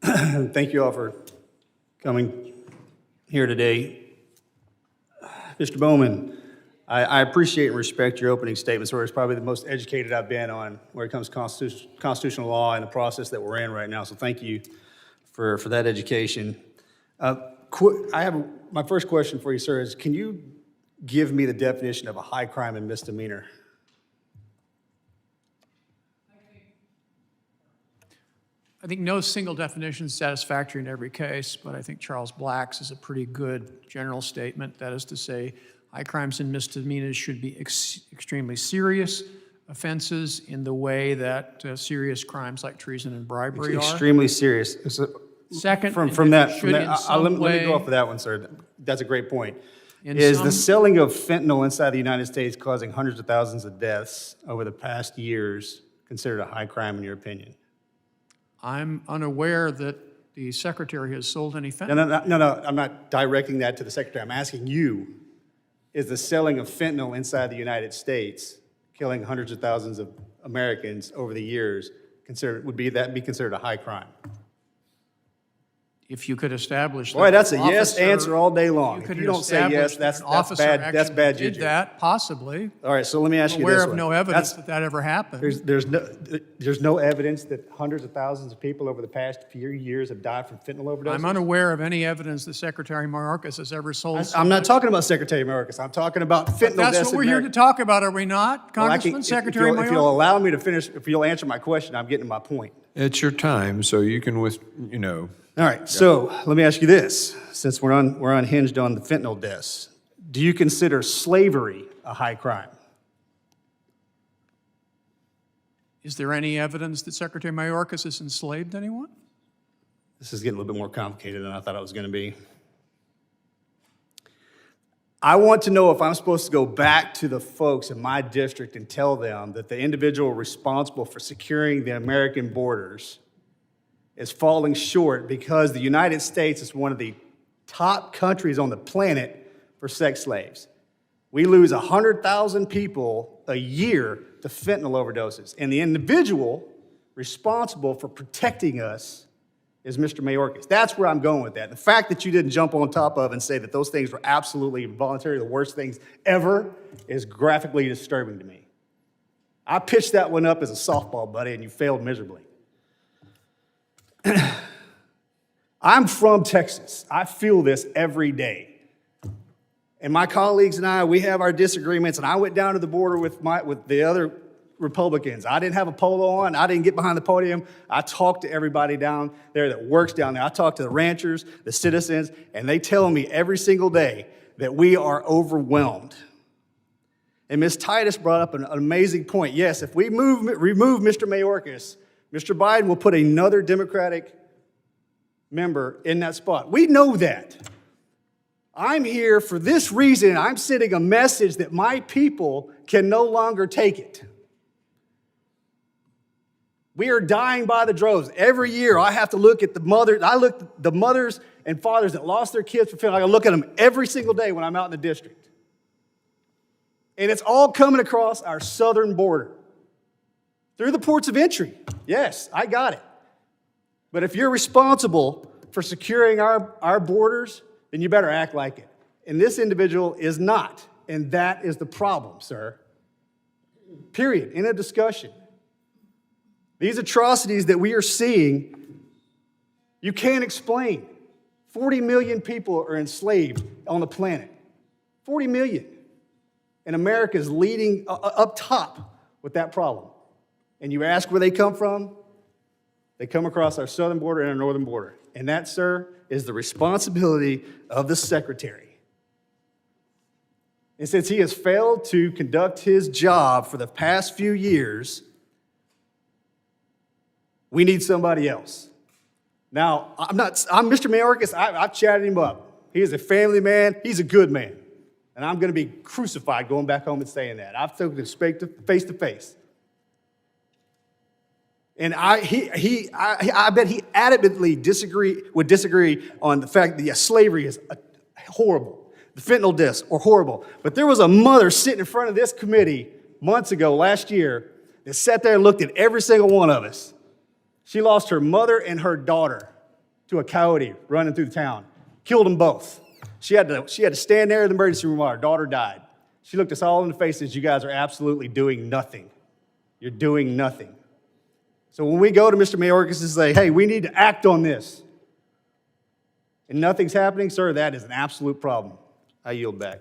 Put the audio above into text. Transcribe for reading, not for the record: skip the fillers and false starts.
Thank you all for coming here today. Mr. Bowman, I appreciate and respect your opening statements, where it's probably the most educated I've been on where it comes to constitutional law and the process that we're in right now. So thank you for that education. My first question for you, sir, is can you give me the definition of a high crime and misdemeanor? I think no single definition is satisfactory in every case, but I think Charles Black's is a pretty good general statement. That is to say, high crimes and misdemeanors should be extremely serious offenses in the way that serious crimes like treason and bribery are. Extremely serious. Second, let me go off of that one, sir. That's a great point. Is the selling of fentanyl inside the United States causing hundreds of thousands of deaths over the past years considered a high crime in your opinion? I'm unaware that the Secretary has sold any fentanyl. No, I'm not directing that to the Secretary. I'm asking you, is the selling of fentanyl inside the United States, killing hundreds of thousands of Americans over the years, would that be considered a high crime? If you could establish that. Boy, that's a yes answer all day long. If you don't say yes, that's bad. That's bad juju. Did that possibly? All right, so let me ask you this one. Aware of no evidence that ever happened. There's no evidence that hundreds of thousands of people over the past few years have died from fentanyl overdoses? I'm unaware of any evidence that Secretary Mayorkas has ever sold. I'm not talking about Secretary Mayorkas. I'm talking about fentanyl deaths. That's what we're here to talk about, are we not, Congressman? Secretary Mayorkas? If you'll allow me to finish, if you'll answer my question, I'm getting to my point. It's your time, so you can, All right, so let me ask you this, since we're unhinged on the fentanyl deaths. Do you consider slavery a high crime? Is there any evidence that Secretary Mayorkas has enslaved anyone? This is getting a little bit more complicated than I thought it was going to be. I want to know if I'm supposed to go back to the folks in my district and tell them that the individual responsible for securing the American borders is falling short because the United States is one of the top countries on the planet for sex slaves. We lose 100,000 people a year to fentanyl overdoses, and the individual responsible for protecting us is Mr. Mayorkas. That's where I'm going with that. The fact that you didn't jump on top of and say that those things were absolutely involuntary, the worst things ever, is graphically disturbing to me. I pitched that one up as a softball, buddy, and you failed miserably. I'm from Texas. I feel this every day. And my colleagues and I, we have our disagreements, and I went down to the border with the other Republicans. I didn't have a polo on. I didn't get behind the podium. I talked to everybody down there that works down there. I talked to the ranchers, the citizens, and they tell me every single day that we are overwhelmed. And Ms. Titus brought up an amazing point. Yes, if we remove Mr. Mayorkas, Mr. Biden will put another Democratic member in that spot. We know that. I'm here for this reason. I'm sending a message that my people can no longer take it. We are dying by the droves. Every year I have to look at the mothers. I look at the mothers and fathers that lost their kids for fentanyl. I look at them every single day when I'm out in the district. And it's all coming across our southern border. Through the ports of entry. Yes, I got it. But if you're responsible for securing our borders, then you better act like it. And this individual is not. And that is the problem, sir. Period. In a discussion. These atrocities that we are seeing, you can't explain. 40 million people are enslaved on the planet. 40 million. And America is leading up top with that problem. And you ask where they come from, they come across our southern border and our northern border. And that, sir, is the responsibility of the Secretary. And since he has failed to conduct his job for the past few years, we need somebody else. Now, I'm Mr. Mayorkas, I've chatted him up. He is a family man, he's a good man. And I'm going to be crucified going back home and saying that. I've spoken to face to face. And I bet he adamantly would disagree on the fact that slavery is horrible. The fentanyl deaths are horrible. But there was a mother sitting in front of this committee months ago, last year, that sat there and looked at every single one of us She lost her mother and her daughter to a coyote running through the town. Killed them both. She had to stand there in the emergency room while her daughter died. She looked us all in the face and said, you guys are absolutely doing nothing. You're doing nothing. So when we go to Mr. Mayorkas and say, hey, we need to act on this, and nothing's happening, sir, that is an absolute problem. I yield back.